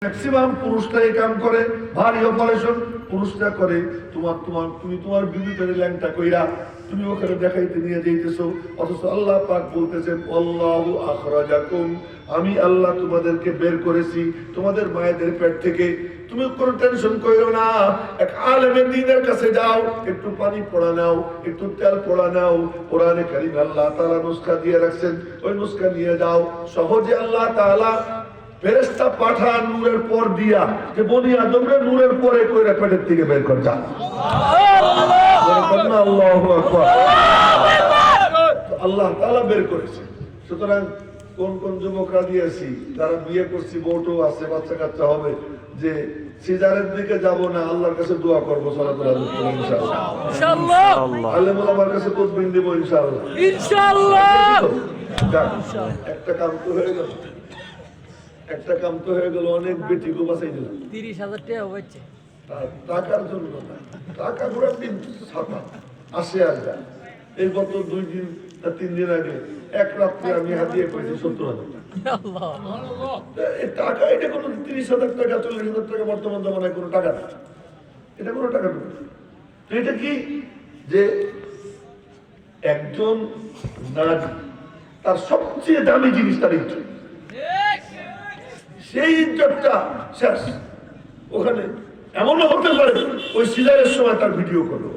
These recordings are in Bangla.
ম্যাক্সিমাম পুরুষটাই কাম করে, ভারী অপারেশন পুরুষটা করে। তুমি তোমার বিবিদের ল্যাংটা কইরা তুমি ওখানে দেখাইতে নিয়ে যাইতেছো, অথচ আল্লাহ পাক বলতেছেন আল্লাহু আখরাজাকুম, আমি আল্লাহ তোমাদেরকে বের করেছি তোমাদের মায়েদের পেট থেকে। তুমি কোনো টেনশন কইরো না, এক আলেমে দ্বীনের কাছে যাও, একটু পানি পড়া নাও, একটু তেল পড়া নাও। কোরআনে কারীমে আল্লাহ তাআলা নুসখা দিয়ে রাখছেন, ওই নুসখা নিয়ে যাও। সহজে আল্লাহ তাআলা ফেরেশতা পাঠান নূরের পর দিয়া, যে বনি আদমরে নূরের পরে কইরা পেটের থেকে বের কর যা। আল্লাহু আকবার। আল্লাহ তাআলা বের করেছে। সুতরাং কোন কোন যুবকরা দিয়েছি যারা বিয়ে করছি, বউটো আছে, বাচ্চা কাচ্চা হবে, যে সিজারের দিকে যাব না, আল্লাহর কাছে দোয়া করবো, সালাতুল ইনশাআল্লাহ ইনশাআল্লাহ, আলেম ওলামার কাছে তদবির দেব ইনশাআল্লাহ ইনশাআল্লাহ। একটা কাম তো হয়ে গেল, একটা কাম তো হয়ে গেল, অনেক বেটিকে বাঁচাই দিলাম। 30,000 টাকা হচ্ছে টাকার জন্য না, টাকা ঘোরা দিন ছাতা আসে আর যায়। এই গত 2 দিন 3 দিন আগে এক রাত্রে আমি হাতিয়ে পেয়েছি 70,000 টাকা। এটা কোনো 30,000 টাকা 40,000 টাকা বর্তমান জমানায় কোনো টাকা না, এটা কোনো টাকা নয়। তো এটা কি যে একজন নারী তার সবচেয়ে দামি জিনিস তার ইজ্জত, সেই ইজ্জতটা শেষ। ওখানে এমনও হতে পারে ওই সিজারের সময় তার ভিডিও করো,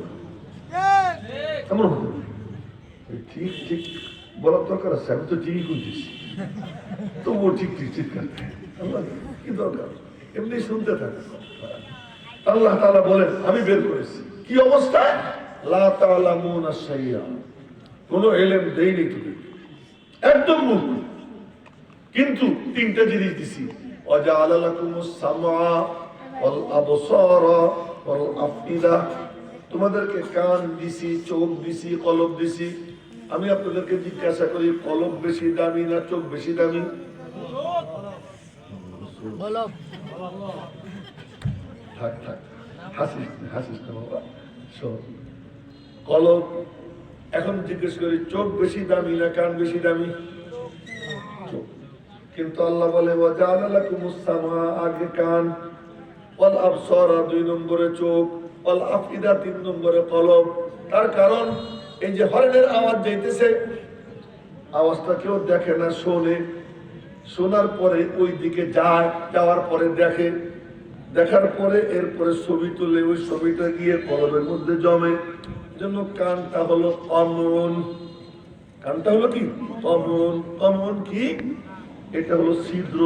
এমন হতে পারে। ঠিক ঠিক বলার দরকার আছে, আমি তো ঠিকই করতেছি, তবুও ঠিক ঠিক চিৎকার কি দরকার, এমনি শুনতে থাকে। আল্লাহ তাআলা বলেন আমি বের করেছি কি অবস্থায়, লা তা'লামুনা শাইআ, কোনো ইলম দেইনি তুমি, একদম মুখ। কিন্তু 3টা জিনিস দিছি, ওয়াজআলা লাকুমুস সামআ ওয়াল আবসারা ওয়াল আফইদা, তোমাদেরকে কান দিছি, চোখ দিছি, কলব দিছি। আমি আপনাদেরকে জিজ্ঞাসা করি, কলব বেশি দামি না চোখ বেশি দামি? কলব। থাক থাক, হাসিস না বাবা, শোন। কলব। এখন জিজ্ঞেস করি, চোখ বেশি দামি না কান বেশি দামি? চোখ। কিন্তু আল্লাহ বলে ওয়াজআলা লাকুমুস সামআ, আগে কান, ওয়াল আবসারা 2 নম্বরে চোখ, ওয়াল আফইদা 3 নম্বরে কলব। তার কারণ এই যে হর্নের আওয়াজ যাইতেছে, আওয়াজটা কেউ দেখে না, শোনে, শোনার পরে ওই দিকে যায়, যাওয়ার পরে দেখে, দেখার পরে এরপরে ছবি তুলে, ওই ছবিটা গিয়ে কলবের মধ্যে জমে। জন্য কানটা হলো অমন। কানটা হলো কি অমন? অমন কি? এটা হলো ছিদ্র,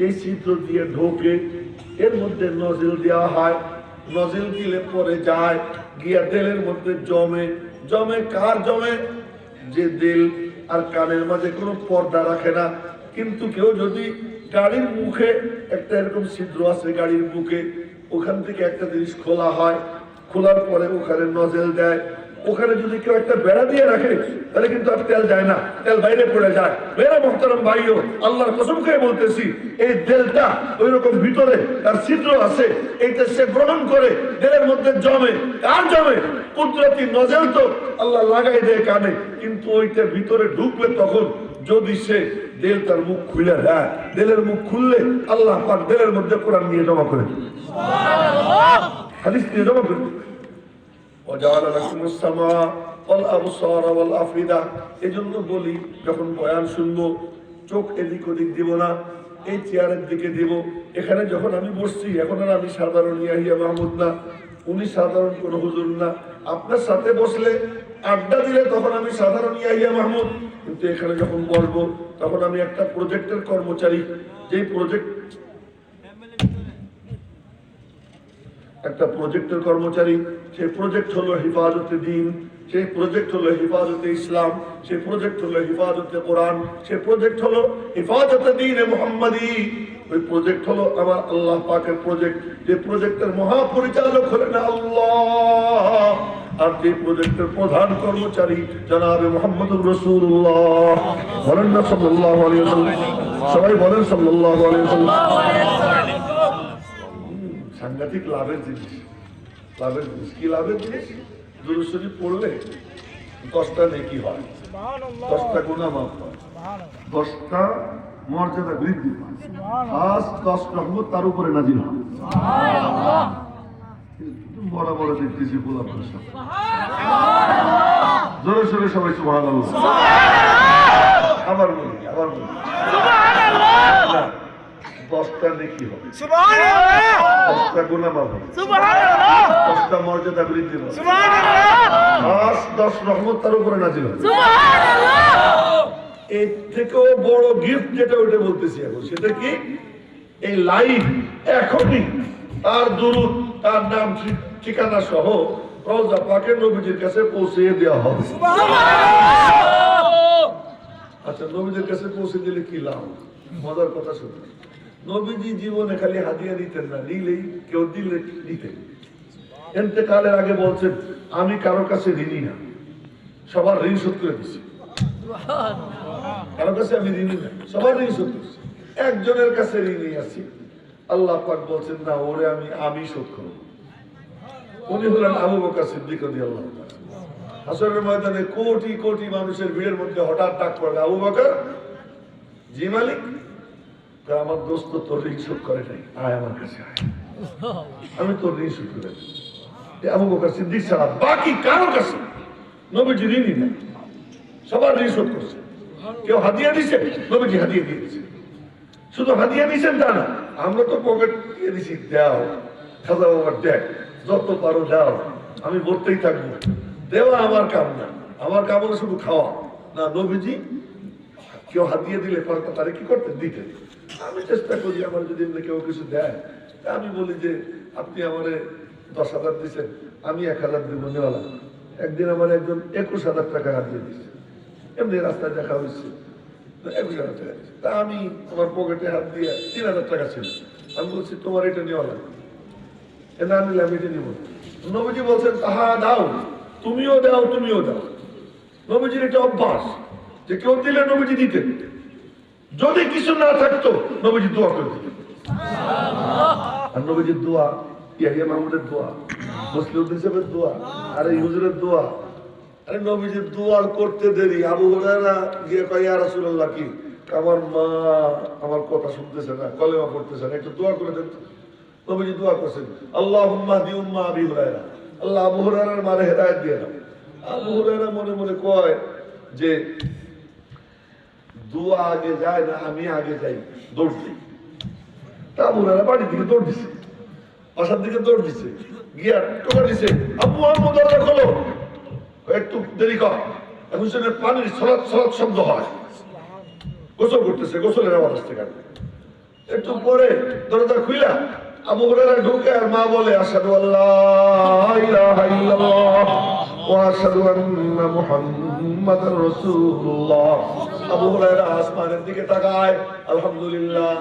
এই ছিদ্র দিয়ে ঢোকে, এর মধ্যে নজিল দেওয়া হয়, নজিল দিলে পরে যায় গিয়া দিলের মধ্যে জমে। জমে কার জমে? যে দিল আর কানের মাঝে কোনো পর্দা রাখে না। কিন্তু কেউ যদি গাড়ির মুখে একটা এরকম ছিদ্র আছে, গাড়ির মুখে ওখান থেকে একটা জিনিস খোলা হয়, খোলার পরে ওখানে নজেল দেয়, ওখানে যদি কেউ একটা বেড়া দিয়ে রাখে তাহলে কিন্তু আর তেল যায় না, তেল বাইরে পড়ে যায়। মেরা মোহতারাম ভাইও, আল্লাহর কসম খেয়ে বলতেছি, এই তেলটা ওই রকম ভিতরে তার ছিদ্র আছে, এইটা সে গ্রহণ করে তেলের মধ্যে জমে। কার জমে? কুদরতি নজেল তো আল্লাহ লাগাই দেয় কানে, কিন্তু ওইটা ভিতরে ঢুকলে তখন যদি সে দেল তার মুখ খুলে দেয়, দেলের মুখ খুললে আল্লাহ পাক দেলের মধ্যে কোরআন নিয়ে জমা করে, হাদিস নিয়ে জমা করে। এজন্য বলি, যখন বয়ান শুনবো চোখ এদিক ওদিক দিব না, এই চেয়ারের দিকে দিব। এখানে যখন আমি বসছি, এখন আর আমি সাধারণ ইয়াহিয়া মাহমুদ না, উনি সাধারণ কোন হুজুর না। আপনার সাথে বসলে আড্ডা দিলে তখন আমি সাধারণ ইয়াহিয়া মাহমুদ, কিন্তু এখানে যখন বলবো তখন আমি একটা প্রজেক্টের কর্মচারী। যেই একটা প্রজেক্টের কর্মচারী, সেই প্রজেক্ট হলো হিফাজতে দ্বীন, সেই প্রজেক্ট হলো হিফাজতে ইসলাম, সেই প্রজেক্ট হলো হিফাজতে কোরআন, সেই প্রজেক্ট হলো হিফাজতে দ্বীনে মুহাম্মাদি। ওই প্রজেক্ট হলো আমার আল্লাহ পাকের প্রজেক্ট, যে প্রজেক্টের মহাপরিচালক হলেন আল্লাহ, আর যে প্রজেক্টের প্রধান কর্মচারী জনাবে মুহাম্মদুর রাসূলুল্লাহ। বলেন না সাল্লাল্লাহু আলাইহি ওয়াসাল্লাম, সবাই বলেন সাল্লাল্লাহু আলাইহি ওয়াসাল্লাম। সাংঘাতিক লাভের জিনিস, লাভের জিনিস। কি লাভের জিনিস? দুরূদ শরীফ পড়লে 10টা নেকি হয়, 10টা গুনাহ মাফ হয়, 10টা মর্যাদা বৃদ্ধি পায়, খাস 10 রহমত তার উপরে নাজিল হয়। বড় বড় দেখতেছি গোলাপ প্রসাদ, জোরে সোরে সবাই সুবহানাল্লাহ। আবার বলি না, 10টা নেকি হবে, 10টা গুনাহ মাফ হবে, 10টা মর্যাদা বৃদ্ধি পাবে, খাস 10 রহমত তার উপরে নাজিল হবে। এর থেকেও বড় গিফট যেটা ওইটা বলতেছি এখন, সেটা কি? এই লাইভ এখনই তার দুরূদ, তার নাম ঠিকানা সহ রওজা পাকের নবীজির কাছে পৌঁছে দেওয়া হবে। আচ্ছা, নবীজির কাছে পৌঁছে দিলে কি লাভ? মজার কথা শুনুন। নবীজি জীবনে খালি হাদিয়া দিতেন না, নিলেই কেউ দিলে নিতেন। ইন্তেকালের আগে বলছেন, আমি কারো কাছে ঋণী না, সবার ঋণ শোধ করে দিচ্ছি। কারো কাছে আমি ঋণী না, সবার ঋণ শোধ করছি। একজনের কাছে ঋণী আছি, আল্লাহ পাক বলছেন না, ওরে আমি শোধ করব। উনি হলেন আবু বকর সিদ্দিক রাদিয়াল্লাহু তাআলা। হাসরের ময়দানে কোটি কোটি মানুষের ভিড়ের মধ্যে হঠাৎ ডাক পড়ে, আবু বকর। জি মালিক। আমার দোস্ত তোর ঋণ শোধ করে নাই, আয় আমার কাছে আয়, আমি তোর ঋণ শোধ করে দেব। আবু বকর সিদ্দিক ছাড়া বাকি কারো কাছে নবীজি ঋণী না, সবার ঋণ শোধ করছে। কেউ হাদিয়া দিছে, নবীজি হাদিয়া দিয়ে দিছে। শুধু হাদিয়া দিয়েছেন তা না, আমরা তো পকেট দিয়ে দিছি, দাও খাজা বাবার দেখ, যত পারো দাও, আমি বলতেই থাকবো। দেওয়া আমার কাম না, আমার কাম হলো শুধু খাওয়া না। নবীজি কেউ হাদিয়া দিলে তারা কি করতেন? দিতেন। আমি চেষ্টা করি, আমার যদি কেউ কিছু দেয়, আমি বলি যে আপনি আমারে 10,000 দিচ্ছেন, আমি 1,000 দিব নেওয়ালা। একদিন আমার একজন 21,000 টাকা হাদিয়ে দিচ্ছে, এমনি রাস্তায় দেখা হয়েছে, 21,000 টাকা দিচ্ছে। তা আমি আমার পকেটে হাত দিয়ে 3,000 টাকা ছিল, আমি বলছি তোমার এটা নেওয়া লাগবে, না নিলে আমি এটা নিব। নবীজি বলছেন, তাহা দাও, তুমিও দাও, তুমিও দাও। নবীজির এটা অভ্যাস যে কেউ দিলে নবীজি দিতেন, যদি কিছু না থাকতো নবীজি দোয়া করে দিতেন। আর নবীজির দোয়া, ইয়াহিয়া মাহমুদের দোয়া, মুসলিউদ্দিন সাহেবের দোয়া, আর এই হুজুরের দোয়া। আরে নবীজির দোয়া করতে দেরি, আবু হুরায়রা গিয়ে কয়, ইয়া রাসূলুল্লাহ, কি আমার মা আমার কথা শুনতেছে না, কলেমা পড়তেছে না, একটু দোয়া করে দেন। নবীজি দোয়া করছেন, আল্লাহুম্মা দি উম্মা আবি হুরায়রা, আল্লাহ আবু হুরায়রার মারে হেদায়েত দিয়ে দাও। আবু হুরায়রা মনে মনে কয় যে দোয়া আগে যায় না, আমি আগে যাই, দৌড় দিই। তা আবু হুরায়রা বাড়ির দিকে দৌড় দিছে, বাসার দিকে দৌড় দিছে, গিয়া টোকা দিছে, আব্বু আম্মু দরজা খোলো, একটু দেরি কর। এখন সেখানে পানির ছলাৎ ছলাৎ শব্দ হয়, গোসল করতেছে, গোসলের আওয়াজ আসতে কাটবে। একটু পরে দরজা খুইলা আবু হুরায়রা ঢুকে, আর মা বলে, আশহাদু আল্লাহ ইলাহা ইল্লাল্লাহ ওয়া আশহাদু আন্না মুহাম্মাদার রাসূলুল্লাহ। আবু হুরায়রা আসমানের দিকে তাকায়, আলহামদুলিল্লাহ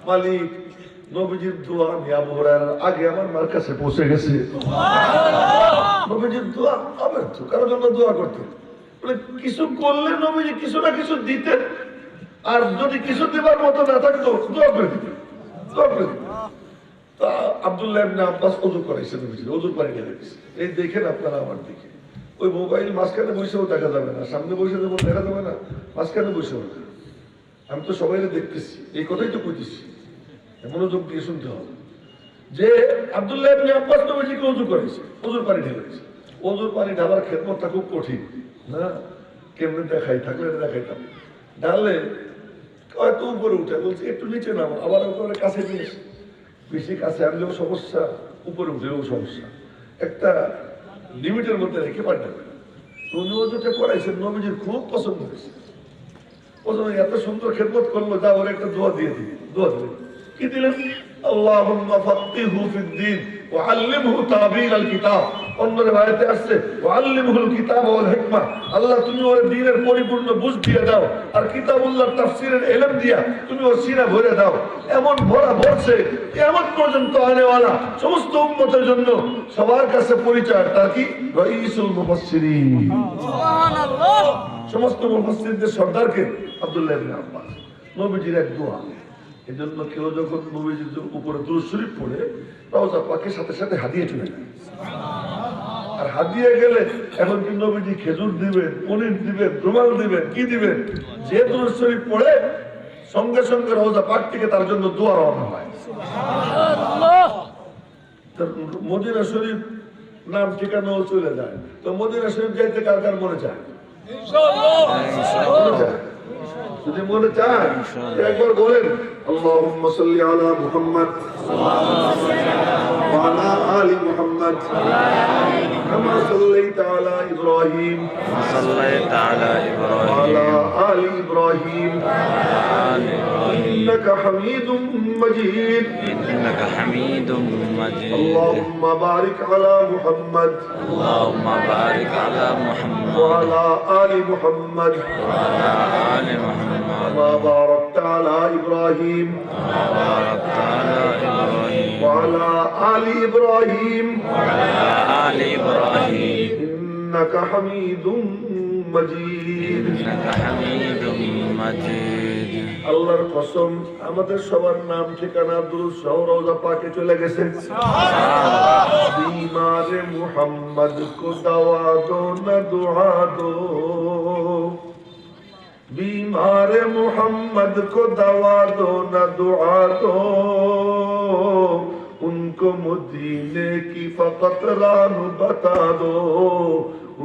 মালিক, নবীজির দোয়া আমি আবু হুরায়রার আগে আমার মার কাছে পৌঁছে গেছে। নবীজির দোয়া আবার তো কারোর জন্য দোয়া করতেন, বলে কিছু করলে নবীজি কিছু না কিছু দিতেন, আর যদি কিছু দেবার মতো না থাকতো দোয়া করে দিতেন, দোয়া করে দিতেন। তা আব্দুল্লাহ ইবনে আব্বাস ওযু করাইছে নবীজি, ওযুর পানি ঢেলে দিয়েছে। এই দেখেন আপনারা আমার দিকে, ওই মোবাইল মাঝখানে বসেও দেখা যাবে না, সামনে বসে যেমন দেখা যাবে না, মাঝখানে বসেও না। আমি তো সবাইকে দেখতেছি, এই কথাই তো কইতেছি, মনোযোগ দিয়ে শুনতে হবে যে আব্দুল্লাহ ইবনে আব্বাস নবীজিকে ওযু করাইছে, ওযুর পানি ঢেলে দিয়েছে। ওযুর পানি ঢালার খেদমতটা খুব কঠিন না, কেমনে দেখাই থাকলে দেখাইতাম। ঢাললে হয়তো উপরে উঠে, বলছে একটু নিচে নামো, আবার উপরে কাছে নিয়ে এসে, বেশি কাছে আনলেও সমস্যা, উপরে উঠলেও সমস্যা, একটা লিমিটের মধ্যে রেখে পারবে না। উনি ওযুটা করাইছেন, নবীজির খুব পছন্দ হয়েছে। প্রথমে এত সুন্দর খেদমত করলো, যা ওর একটা দোয়া দিয়ে দিলেন। দোয়া দিলেন কি দিলেন? আল্লাহুম্মা ফাক্কিহু ফিদ-দীন ওয়া আল্লিমহু তা'বীরাল কিতাব। অন্য রিওয়ায়াতে আসছে ওয়া আল্লিমহুল কিতাব ওয়াল হিকমা, আল্লাহ তুমি ওর দ্বীনের পরিপূর্ণ বুঝ দিয়ে দাও, আর কিতাবুল্লাহর তাফসীরের ইলম দিয়া তুমি ওর সিনা ভরে দাও। এমন ভরা ভরছে কিয়ামত পর্যন্ত আনেওয়ালা সমস্ত উম্মতের জন্য সবার কাছে পরিচয়, তার কি? রাইসুল মুফাসসিরিন, সুবহানাল্লাহ। সমস্ত মুফাসসিরদের সর্দারকে আব্দুল্লাহ ইবনে আব্বাস। নবীজির এক দোয়া, এজন্য কেউ যখন নবীজির উপরে দুরূদ শরীফ পড়ে রওজা পাকের সাথে সাথে হাদিয়া চলে যায়। আর হাদিয়া গেলে এখন কি নবীজি খেজুর দিবেন, পনির দিবেন, রুমাল দিবেন, কি দিবেন? যে দুরূদ শরীফ পড়ে সঙ্গে সঙ্গে রওজা পাক থেকে তার জন্য দোয়া রওনা হয়। তো মদিনা শরীফ নাম ঠিকানাও চলে যায়। তো মদিনা শরীফ যাইতে কার কার মনে চায়? মনে চায়? যদি মনে চায় একবার বলেন আল্লাহুম্মা সাল্লি আলা মুহাম্মদ ওয়া আলা আলি মুহাম্মদ কামা সাল্লাইতা আলা ইব্রাহিম صليت على وعلى إبراهيم آل إبراهيم آل إبراهيم إنك حميد مجيد إنك حميد مجيد اللهم بارك على محمد اللهم بارك على محمد وعلى آل محمد وعلى آل محمد كما باركت على إبراهيم باركت على إبراهيم وعلى آل إبراهيم وعلى آل إبراهيم إنك حميد مجيد إنك حميد مجيد আল্লাহর কসম আমাদের সবার নাম ঠিকানা দুরূদ সহ রওজা পাকে চলে গেছে। बीमार मोहम्मद को दवा दो न दुआ दो, बीमार मोहम्मद को दवा दो न दुआ दो, उनको मदीने की फकत राह बता दो,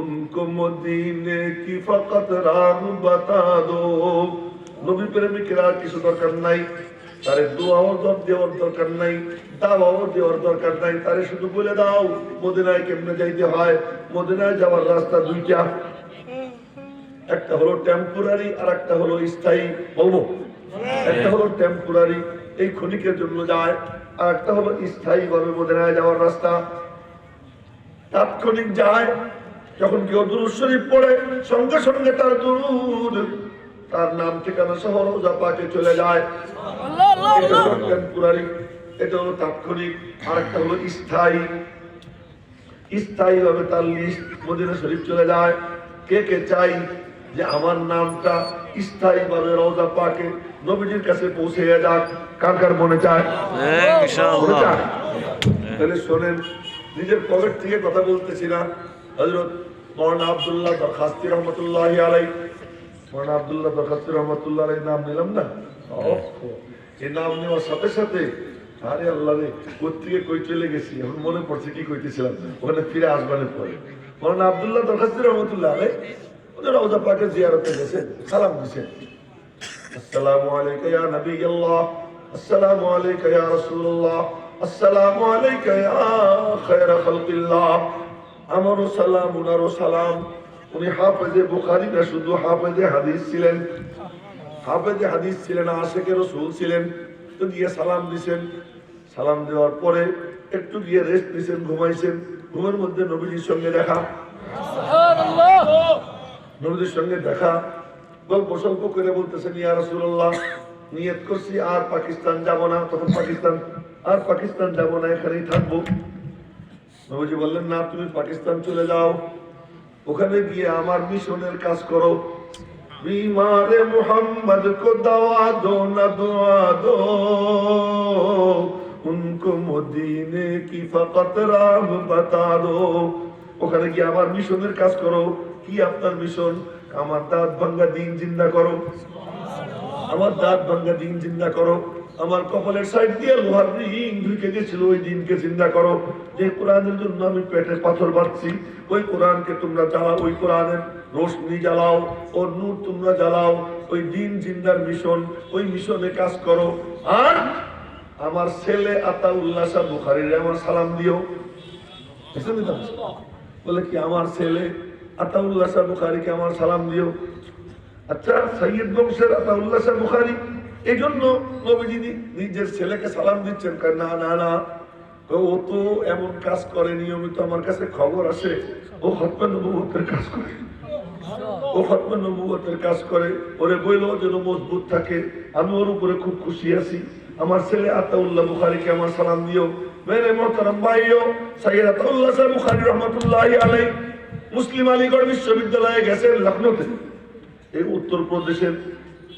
उनको मदीने की फकत राह बता दो। নবী প্রেমিকের আর কিছু দরকার নাই, তারে দোয়াও দেওয়ার দরকার নাই, দাওয়াও দেওয়ার দরকার নাই, তারে শুধু বলে দাও মদিনায় কেমনে যাইতে হয়। মদিনায় যাওয়ার রাস্তা দুইটা, একটা হলো টেম্পোরারি আর একটা হলো স্থায়ী। বলবো একটা হলো টেম্পোরারি, এই ক্ষণিকের জন্য যায়, আর একটা হলো স্থায়ী ভাবে মদিনায় যাওয়ার রাস্তা। তাৎক্ষণিক যায়, যখন কেউ দুরূদ শরীফ পড়ে সঙ্গে সঙ্গে তার দুরূদ তার নাম ঠিকানা সহ রওজা পাকে চলে যায়। এটা হলো টেম্পোরারি, এটা হলো তাৎক্ষণিক, আর একটা হলো স্থায়ী। স্থায়ী ভাবে তার লিস্ট মদিনা শরীফ চলে যায়। কে কে চাই যে আমার নামটা স্থায়ী ভাবে রওজা পাকে নবীজির কাছে পৌঁছে যাক? কার কার মনে চায়? মনে চায়? তাহলে শোনেন, নিজের পকেট থেকে কথা বলতেছি না। হযরত মাওলানা আব্দুল্লাহ দরখাস্তি রহমতুল্লাহি আলাইহি, মাওলানা আব্দুল্লাহ দরখাস্তি রহমতুল্লাহ আলাইহি নাম নিলাম না, এই নাম নেওয়ার সাথে সাথে আরে আল্লাহ রে কোত্থেকে কই চলে গেছি, এখন মনে পড়ছে কি কইতেছিলাম, ওখানে ফিরে আসবানের পরে মাওলানা আব্দুল্লাহ দরখাস্তি রহমতুল্লাহ আলাইহি ওদের রওজা পাকে জিয়ারতে গেছে, সালাম দিয়েছেন, আসসালামু আলাইকা ইয়া নবিয়াল্লাহ, আসসালামু আলাইকা ইয়া রাসূলুল্লাহ, আসসালামু আলাইকা ইয়া খায়রা খালকিল্লাহ। আমারও সালাম, উনারও সালাম। উনি হাফেজে বুখারী না শুধু হাফেজে হাদিস ছিলেন, হাফেজে হাদিস ছিলেন, আশিকে রাসূল ছিলেন। তো গিয়ে সালাম দিয়েছেন, সালাম দেওয়ার পরে একটু গিয়ে রেস্ট নিয়েছেন, ঘুমাইছেন। ঘুমের মধ্যে নবীজির সঙ্গে দেখা, নবীজির সঙ্গে দেখা, গল্প সল্প করে বলতেছেন ইয়া রাসূলুল্লাহ নিয়ত করছি আর পাকিস্তান যাব না। তখন পাকিস্তান, আর পাকিস্তান যাব না, এখানেই থাকবো। নবীজি বললেন না, তুমি পাকিস্তান চলে যাও, ওখানে গিয়ে আমার মিশনের কাজ করো। बीमारे मोहम्मद को दवा दो न दुआ दो, उनको मदीने की फकत राह बता दो। ওখানে গিয়ে আমার মিশনের কাজ করো। কি আপনার মিশন? আমার দাঁত ভাঙ্গা দিন জিন্দা করো, আমার দাঁত ভাঙ্গা দিন জিন্দা করো। আমার কপালের সাইড দিয়ে লোহার রিং ঢুকে গেছিল, ওই দিনকে জিন্দা করো। যে কোরআনের জন্য আমি পেটে পাথর বাঁধছি, ওই কোরআনকে তোমরা জ্বালাও, ওই কোরআনের রোশনি জ্বালাও, ওর নূর তোমরা জ্বালাও। ওই দিন জিন্দার মিশন, ওই মিশনে কাজ করো। আর আমার ছেলে আতাউল্লাহ শাহ বুখারীর আমার সালাম দিও। বলে কি আমার ছেলে আতাউল্লাহ শাহ বুখারীকে আমার সালাম দিও। আচ্ছা, সৈয়দ বংশের আতাউল্লাহ শাহ বুখারী, এই জন্য নবীজি নিজের ছেলেকে সালাম দিচ্ছেন? না না না, ও তো এমন কাজ করে নিয়মিত, আমার কাছে খবর আসে ও খতমে নবুয়তের কাজ করে, ও খতমে নবুয়তের কাজ করে। ওরে বইলেও যেন মজবুত থাকে, আমি ওর উপরে খুব খুশি আছি। আমার ছেলে আতাউল্লাহ বুখারীকে আমার সালাম দিও। মেরে মোহতারাম ভাইও, সৈয়দ আতাউল্লাহ শাহ বুখারী রহমাতুল্লাহি আলাইহি মুসলিম আলীগড় বিশ্ববিদ্যালয়ে গেছেন লখনৌতে। এই উত্তর প্রদেশের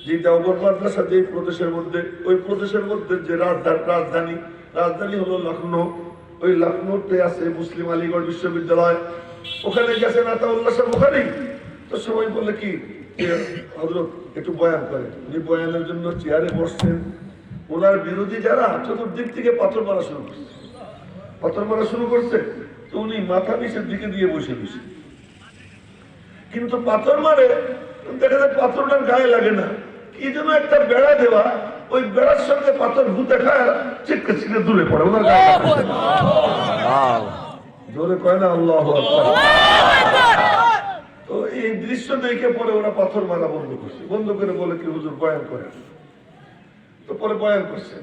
যে দেওবন্দ মাদ্রাসা, যে প্রদেশের মধ্যে, ওই প্রদেশের মধ্যে যে রাজধানী হলো লখনৌ। ওই লখনৌতে আছে মুসলিম আলীগড় বিশ্ববিদ্যালয়। ওখানে গেছেন আতাউল্লাহ শাহ বুখারী। তো সবাই বলে কি যে হযরত একটু বয়ান করেন। উনি বয়ানের জন্য চেয়ারে বসছেন, ওনার বিরোধী যারা চতুর্দিক থেকে পাথর মারা শুরু করছে। তো উনি মাথা নিচের দিকে দিয়ে বসে বসে, কিন্তু পাথর মারে দেখা যায় পাথরটার গায়ে লাগে না, কি যেন একটা বেড়া দেওয়া, ওই বেড়ার সঙ্গে পাথর ভূতে খায় চিটকে চিটকে দূরে পড়ে, ওনার গায়ে লাগে না। জোরে কয় না আল্লাহু আকবার। তো এই দৃশ্য দেখে পরে ওরা পাথর মারা বন্ধ করে বলে কি হুজুর বয়ান করেন। তো পরে বয়ান করছে,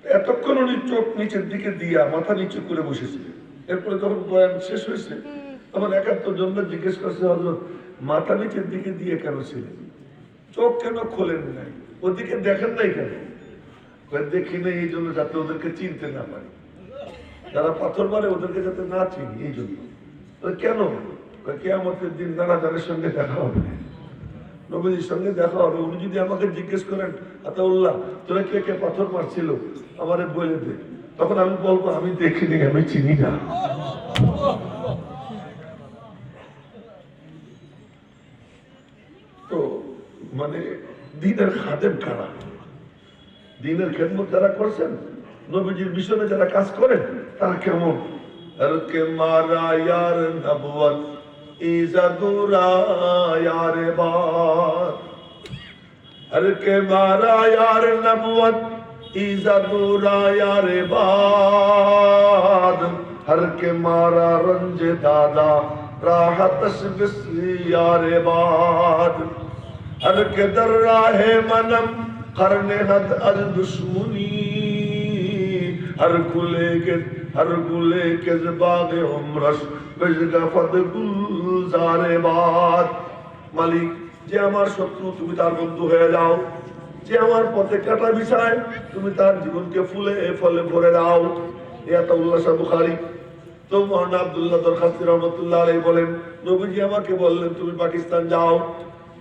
এতক্ষণ উনি চোখ নিচের দিকে দিয়া মাথা নিচু করে বসেছিলেন। এরপরে যখন বয়ান শেষ হয়েছে তখন 71 জন জিজ্ঞেস করছে, হযরত মাথা নিচের দিকে দিয়ে কেন ছিলেন, চোখ কেন খোলেন নাই, ওদিকে দেখেন নাই কেন? দেখি নাই এই জন্য যাতে ওদেরকে চিনতে না পারি, যারা পাথর মারে ওদেরকে যাতে না চিনি এই জন্য। কেন? কিয়ামতের দিন দাঁড়াদারের সঙ্গে দেখা হবে, নবীজির সঙ্গে দেখা হবে। উনি যদি আমাকে জিজ্ঞেস করেন, আতাউল্লাহ তোরা কে কে পাথর মারছিল আমারে বলে দে, তখন আমি বলবো আমি দেখিনি, আমি চিনি না। তো মানে দ্বীনের খাদেম কারা, দ্বীনের খেদমত যারা করছেন, নবীজির মিশনে যারা কাজ করেন তারা কেমন? হরকে মারা ইয়ার নবুয়ত ইজাদুরা ইয়ার বাত, হরকে মারা ইয়ার নবুয়ত ইজাদুরা ইয়ার বাত, হরকে মারা রঞ্জে দাদা রাহতস বিসরি ইয়ার বাত, হরকে দর রাহে মনম करने हद अज दुश्मनी, हर गुले के बागे उमरस बेजगफत गुलजारे बात। मालिक যে আমার শত্রু তুমি তার বন্ধু হয়ে যাও, যে আমার পথে কাটা বিছায় তুমি তার জীবনকে ফুলে ফলে ভরে দাও। এ আতাউল্লাহ শাহ বুখারী। তো মহানা আব্দুল্লাহ দরখাস্তি রহমতুল্লাহ আলাইহি বলেন, নবীজি আমাকে বললেন তুমি পাকিস্তান যাও,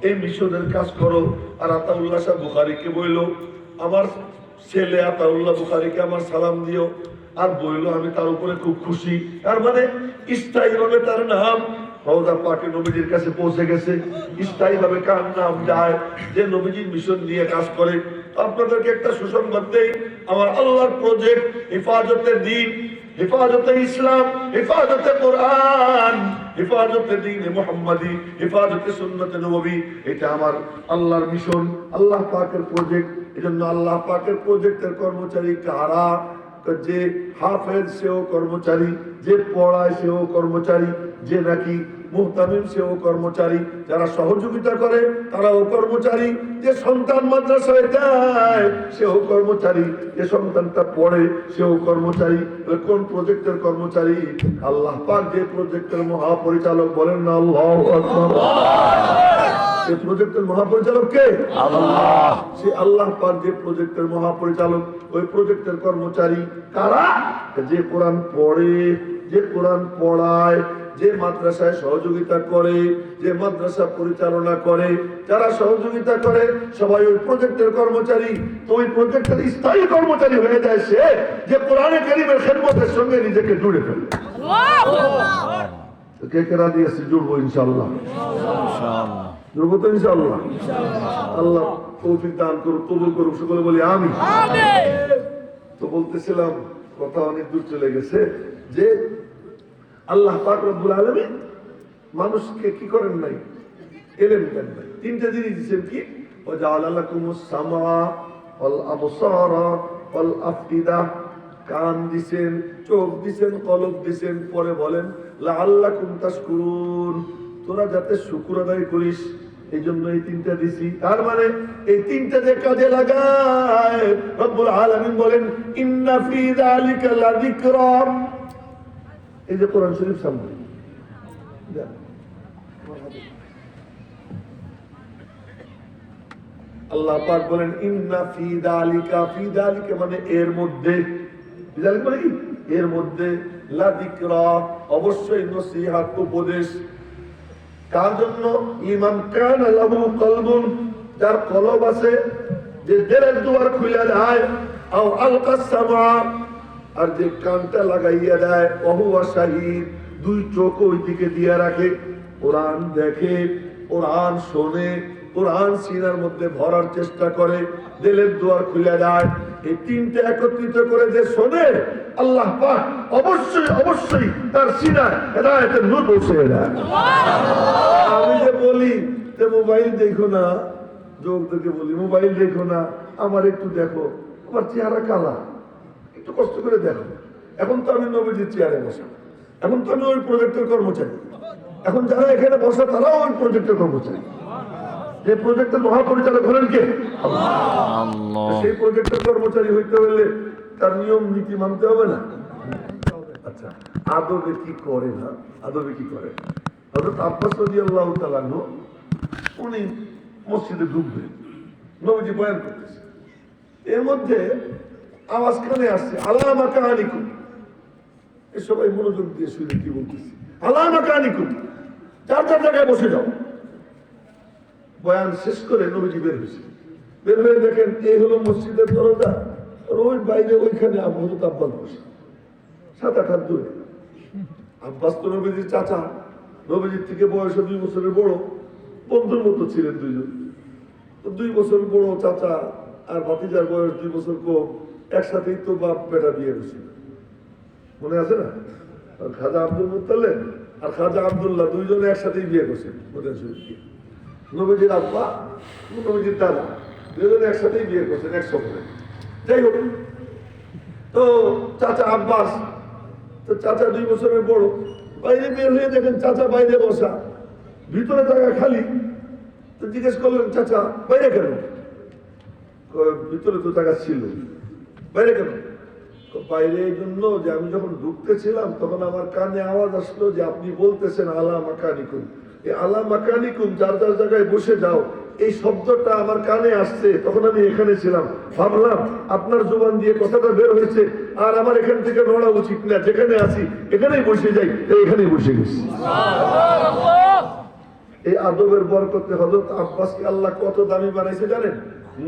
এই মিশনের কাজ করো। আর আতাউল্লাহ শাহ বুখারীকে বলল, আমার ছেলে আতাউল্লাহ বুখারীকে আমার সালাম দিও, আর বলল আমি তার উপরে খুব খুশি। তার মানে স্থায়ীভাবে তার নাম রওজা পাকে নবীজির কাছে পৌঁছে গেছে, স্থায়ীভাবে কার নাম যায় যে নবীজির মিশন নিয়ে কাজ করে। আপনাদেরকে একটা সুসংবাদ দেই, আমার আল্লাহর প্রজেক্ট হেফাজতে দ্বীন, হেফাজতে ইসলাম, হেফাজতে কোরআন, হেফাজতে দ্বীন মুহাম্মাদি, হেফাজতে সুন্নতে নববী, এটা আমার আল্লাহর মিশন, আল্লাহ পাকের প্রজেক্ট। এজন্য আল্লাহ পাকের প্রজেক্টের কর্মচারী কারা? যে হাফেজ সেও কর্মচারী, যে পড়ায় সেও কর্মচারী, যে নাকি মুহতামিম সেও কর্মচারী, যারা সহযোগিতা করে তারাও কর্মচারী, যে সন্তান মাদ্রাসায় দেয় সেও কর্মচারী, যে সন্তানটা পড়ে সেও কর্মচারী। কোন প্রজেক্টের কর্মচারী? আল্লাহ পাক যে প্রজেক্টের মহাপরিচালক, বলেন না আল্লাহু আকবার। এই প্রজেক্টের মহাপরিচালক কে? আল্লাহ। সে আল্লাহ পাক যে প্রজেক্টের মহাপরিচালক, ওই প্রজেক্টের কর্মচারী কারা? যে কোরআন পড়ে, যে কোরআন পড়ায়, যে মাদ্রাসায় সহযোগিতা করে, যে মাদ্রাসা পরিচালনা করে, যারা সহযোগিতা করে সবাই ওই প্রজেক্টের কর্মচারী। তো ওই প্রজেক্টের স্থায়ী কর্মচারী হয়ে যায় সে যে কোরআনে কারীমের খেদমতের সঙ্গে নিজেকে জুড়ে ফেলে। কে কে রাজি আছে? জুড়বো ইনশাআল্লাহ, জুড়বো তো ইনশাআল্লাহ। আল্লাহ তৌফিক দান করুক, কবুল করুক, সকলে বলি আমিন। তো বলতেছিলাম, কথা অনেক দূর চলে গেছে, যে আল্লাহ পাক রব্বুল আলামিন মানুষকে কি করেন নাই? ইলম দেন নাই। তিনটা জিনিস দিয়েছেন, কি? ওয়াজআলা লাকুমুস সামা ওয়াল আবসারা ওয়াল আফইদা, কান দিছেন, চোখ দিছেন, কলব দিছেন। পরে বলেন লাআল্লাকুম তাশকুরুন, তোরা যাতে শুকর আদায় করিস, এই জন্য এই তিনটা দিছি। তার মানে এই তিনটা যে কাজে লাগায়, রব্বুল আলামিন বলেন ইন্না ফি যালিকা লাযিকরা। এই যে কোরআন শরীফ সামনে, আল্লাহ পাক বলেন ইন্না ফি যালিকা, ফি যালিকা মানে এর মধ্যে, যালিকা মানে কি? এর মধ্যে, লাযিকরা অবশ্যই নসিহত, উপদেশ। কার জন্য? লিমান কানা লাহু কলবুন, যার কলব আছে, যে দিলের দুয়ার খুলে দেয়, আও আলকাস সামা, আর যে কানটা লাগাইয়া দেয়, ওহুয়া শাহীদ, দুই চোখ ওই দিকে দিয়ে রাখে, কোরআন দেখে, কোরআন শোনে, কোরআন সিনার মধ্যে ভরার চেষ্টা করে, দিলের দুয়ার খুলে দেয়। এই তিনটে একত্রিত করে যে শোনে, আল্লাহ পাক অবশ্যই তার সিনায় হেদায়েতের নূর পৌঁছে দেয়। আমি যে বলি যে মোবাইল দেখো না, যুবকদেরকে বলি মোবাইল দেখো না, আমার একটু দেখো, আমার চেহারা কালা, একটু কষ্ট করে দেখো। এখন তো আমি নবীজির চেয়ারে বসা, এখন তো আমি ওই প্রজেক্টের কর্মচারী, এখন যারা এখানে বসা তারাও ওই প্রজেক্টের কর্মচারী। যে প্রজেক্টের মহাপরিচালক হলেন কে? আল্লাহ। সেই প্রজেক্টের কর্মচারী হইতে হলে তার নিয়ম নীতি মানতে হবে না? আচ্ছা, আদবে কি করে না, আদবে কি করে? হযরত আব্বাস রাদিয়াল্লাহু তাআলা আনহু উনি মসজিদে ঢুকবেন, নবীজি বয়ান করতেছে, এর মধ্যে আওয়াজ কানে আসছে, আলা মাকানিকুম। এই সবাই মনোযোগ দিয়ে শুনে কি বলতেছি, আলা মাকানিকুম, যার যার জায়গায় বসে যাও। বয়ান শেষ করে নবীজি বের হয়েছে, বের হয়ে দেখেন এই হলো মসজিদের দরজা, আর ওই বাইরে ওইখানে হযরত আব্বাস বসে, 7-8 হাত দূরে। আব্বাস তো নবীজির চাচা, নবীজির থেকে বয়সে 2 বছরের বড়, বন্ধুর মতো ছিলেন দুইজন। তো 2 বছর বড় চাচা আর ভাতিজার বয়স 2 বছর কম, একসাথেই তো বাপ বেটা বিয়ে হয়েছিল, মনে আছে না? আর খাজা আব্দুল মুত্তালিব আর খাজা আব্দুল্লাহ দুইজনে একসাথেই বিয়ে করছেন মদিনা শরীফে। নবীজির আব্বা, নবীজির দাদা দুজনে একসাথেই বিয়ে করছেন এক সফরে। যাই হোক, তো চাচা আব্বাস, তো চাচা 2 বছরের বড়, বাইরে বের হয়ে দেখেন চাচা বাইরে বসা, ভিতরে জায়গা খালি। তো জিজ্ঞেস করলেন, চাচা বাইরে কেন? ভিতরে তো জায়গা ছিল, বাইরে কেন? বাইরে এই জন্য যে আমি যখন ঢুকতেছিলাম তখন আমার কানে আওয়াজ আসলো যে আপনি বলতেছেন আলা মাকানিকুম। এই আলা মাকানিকুম, যার যার জায়গায় বসে যাও, এই শব্দটা আমার কানে আসছে, তখন আমি এখানে ছিলাম, ভাবলাম আপনার জবান দিয়ে কথাটা বের হয়েছে, আর আমার এখান থেকে নড়া উচিত না, যেখানে আছি এখানেই বসে যাই, এখানেই বসে গেছি। এই আদবের বরকতে হযরত আব্বাসকে আল্লাহ কত দামি বানাইছে জানেন?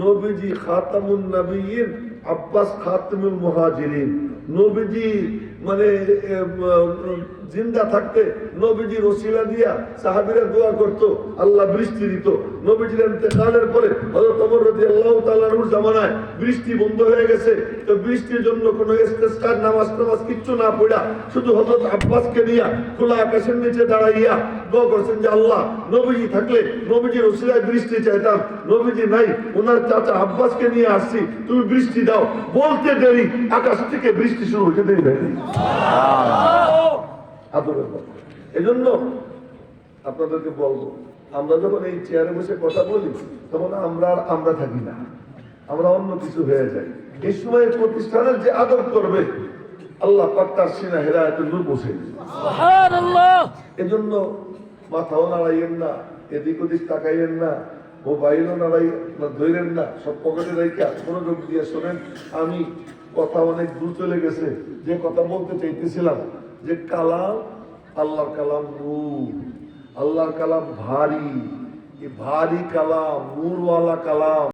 নবীজি খাতামুন নবিয়্যিন, আব্বাস খাতামুল মুহাজিরিন। নবীজি মানে জিন্দা থাকতে নবীজির ওসিলা দিয়া সাহাবীরা দোয়া করত, আল্লাহ বৃষ্টি দিত। নবীজির ইন্তেকালের পরে হযরত ওমর রাদিয়াল্লাহু তাআলা আনহুর জামানায় বৃষ্টি বন্ধ হয়ে গেছে, তো বৃষ্টির জন্য কোনো ইস্তেসকার নামাজ কিচ্ছু না পড়া, শুধু হযরত আব্বাসকে নিয়ে খোলা আকাশের নিচে দাঁড়াইয়া দোয়া করছেন যে আল্লাহ, নবীজি থাকলে নবীজির ওসিলায় বৃষ্টি চাইতাম, নবীজি নাই, ওনার চাচা আব্বাসকে নিয়ে আসছি, তুমি বৃষ্টি দাও। বলতে দেরি, আকাশ থেকে বৃষ্টি শুরু হতে দেরি হয়নি। এজন্য আপনাদেরকে বলবো, আমরা যখন এই চেয়ারে বসে কথা বলি তখন আমরা থাকি না, আমরা অন্য কিছু হয়ে যাই। এই সময় প্রতিষ্ঠানের যে আদর করবে আল্লাহ পাক তার সিনা হেদায়েতের নূর বসে। এজন্য মাথাও নাড়াইয়েন না, এদিক ওদিক তাকাইয়েন না, মোবাইলও ধরেন না, সব পকেটে রেখে মনোযোগ দিয়ে শোনেন। আমি কথা অনেক দূর চলে গেছে, যে কথা বলতে চাইতেছিলাম যে কালাম, আল্লাহর কালাম নূর, আল্লাহর কালাম ভারী, এই ভারী কালাম, নূরওয়ালা কালাম।